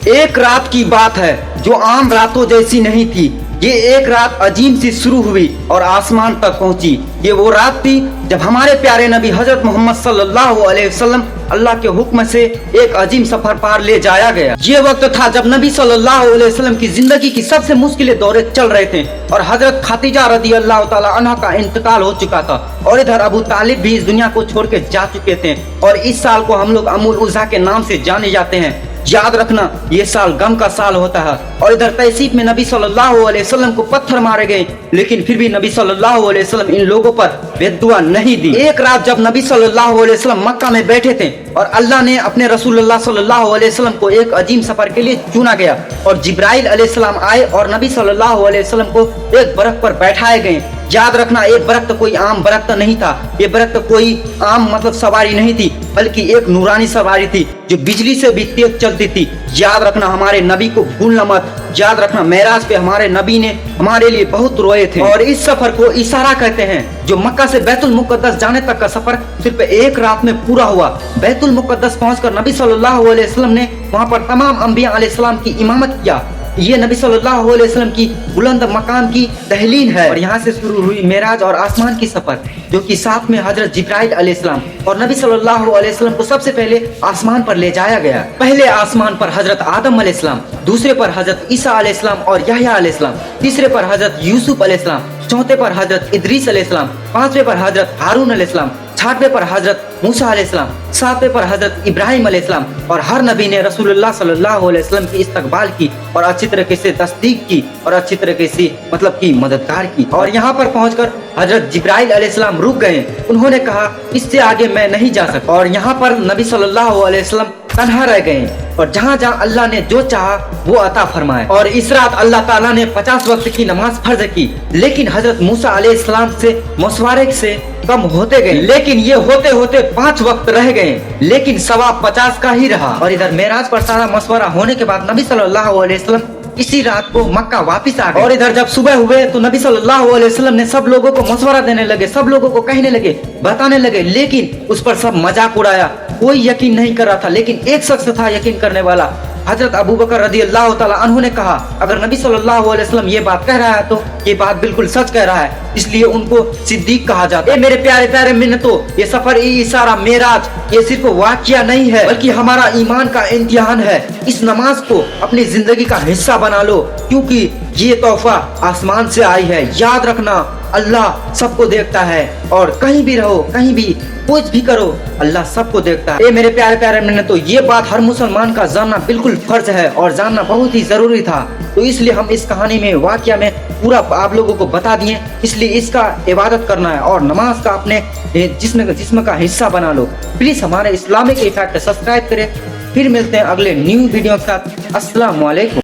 ایک رات کی بات ہے جو عام راتوں جیسی نہیں تھی. یہ ایک رات عجیب سی شروع ہوئی اور آسمان تک پہنچی. یہ وہ رات تھی جب ہمارے پیارے نبی حضرت محمد صلی اللہ علیہ وسلم اللہ کے حکم سے ایک عظیم سفر پار لے جایا گیا. یہ وقت تھا جب نبی صلی اللہ علیہ وسلم کی زندگی کی سب سے مشکل دورے چل رہے تھے اور حضرت خدیجہ رضی اللہ تعالی عنہا کا انتقال ہو چکا تھا اور ادھر ابو طالب بھی اس دنیا کو چھوڑ کے جا چکے تھے اور اس سال کو ہم لوگ ام الاضحیٰ کے نام سے جانے جاتے ہیں. یاد رکھنا یہ سال غم کا سال ہوتا ہے. اور ادھر تہذیب میں نبی صلی اللہ علیہ وسلم کو پتھر مارے گئے لیکن پھر بھی نبی صلی اللہ علیہ وسلم ان لوگوں پر بددعا نہیں دی. ایک رات جب نبی صلی اللہ علیہ وسلم مکہ میں بیٹھے تھے اور اللہ نے اپنے رسول اللہ صلی اللہ علیہ وسلم کو ایک عظیم سفر کے لیے چنا گیا اور جبرائیل علیہ السلام آئے اور نبی صلی اللہ علیہ وسلم کو ایک برخت پر بیٹھائے گئے. یاد رکھنا یہ برخت کوئی عام برخت نہیں تھا. یہ برخت کوئی عام سواری نہیں تھی بلکہ ایک نورانی سواری تھی جو بجلی سے بھی تیز چلتی تھی. یاد رکھنا ہمارے نبی کو بھولنا مت. یاد رکھنا معراج پہ ہمارے نبی نے ہمارے لیے بہت روئے تھے اور اس سفر کو اسارہ کہتے ہیں جو مکہ سے بیت المقدس جانے تک کا سفر صرف ایک رات میں پورا ہوا. بیت المقدس پہنچ کر نبی صلی اللہ علیہ وسلم نے وہاں پر تمام انبیاء علیہ السلام کی امامت کیا. یہ نبی صلی اللہ علیہ وسلم کی بلند مقام کی تحلیل ہے اور یہاں سے شروع ہوئی معراج اور آسمان کی سفر جو کہ ساتھ میں حضرت جبرائیل علیہ السلام اور نبی صلی اللہ علیہ وسلم کو سب سے پہلے آسمان پر لے جایا گیا. پہلے آسمان پر حضرت آدم علیہ السلام, دوسرے پر حضرت عیسیٰ علیہ السلام اور یحییٰ علیہ السلام, تیسرے پر حضرت یوسف علیہ السلام, چوتھے پر حضرت ادریس علیہ السلام, پانچویں پر حضرت ہارون علیہ السلام, چھٹویں پر حضرت موسیٰ علیہ السلام, ساتویں پر حضرت ابراہیم علیہ السلام. اور ہر نبی نے رسول اللہ صلی اللہ علیہ وسلم کی استقبال کی اور اچھی طریقے سے تصدیق کی اور اچھی طریقے سے کی مددگار کی. اور یہاں پر پہنچ کر حضرت جبرائیل علیہ السلام رک گئے. انہوں نے کہا اس سے آگے میں نہیں جا سکتا اور یہاں پر نبی صلی اللہ علیہ وسلم تنہا رہ گئے اور جہاں جہاں اللہ نے جو چاہا وہ عطا فرمائے. اور اس رات اللہ تعالیٰ نے 50 وقت کی نماز فرض کی لیکن حضرت موسیٰ علیہ السلام سے مشورے سے کم ہوتے گئے لیکن یہ ہوتے ہوتے 5 وقت رہ گئے لیکن ثواب 50 کا ہی رہا. اور ادھر معراج پر سارا مشورہ ہونے کے بعد نبی صلی اللہ علیہ وسلم اسی رات کو مکہ واپس آ گئے. اور ادھر جب صبح ہوئے تو نبی صلی اللہ علیہ وسلم نے سب لوگوں کو مشورہ دینے لگے, سب لوگوں کو کہنے لگے, بتانے لگے لیکن اس پر سب مذاق اڑایا. کوئی یقین نہیں کر رہا تھا لیکن ایک شخص تھا یقین کرنے والا. حضرت ابو بکر رضی اللہ تعالیٰ عنہ نے کہا اگر نبی صلی اللہ علیہ وسلم یہ بات کہہ رہا ہے تو یہ بات بالکل سچ کہہ رہا ہے, اس لیے ان کو صدیق کہا جاتا ہے. میرے پیارے پیارے منتوں, یہ سفر اسارہ معراج یہ صرف واقعہ نہیں ہے بلکہ ہمارا ایمان کا امتحان ہے. اس نماز کو اپنی زندگی کا حصہ بنا لو کیونکہ یہ تحفہ آسمان سے آئی ہے. یاد رکھنا اللہ سب کو دیکھتا ہے اور کہیں بھی رہو کہیں بھی کچھ بھی کرو اللہ سب کو دیکھتا ہے. میرے پیارے پیارے منتوں, یہ بات ہر مسلمان کا جاننا بالکل فرض ہے اور جاننا بہت ہی ضروری تھا. تو اس لیے ہم اس کہانی میں واقعہ میں پورا آپ لوگوں کو بتا دیے. اس لیے اس کا عبادت کرنا ہے اور نماز کا اپنے جسم کا حصہ بنا لو. پلیز ہمارے اسلامک ایفیکٹ سبسکرائب کریں. پھر ملتے ہیں اگلے نیو ویڈیو کے ساتھ. السلام علیکم.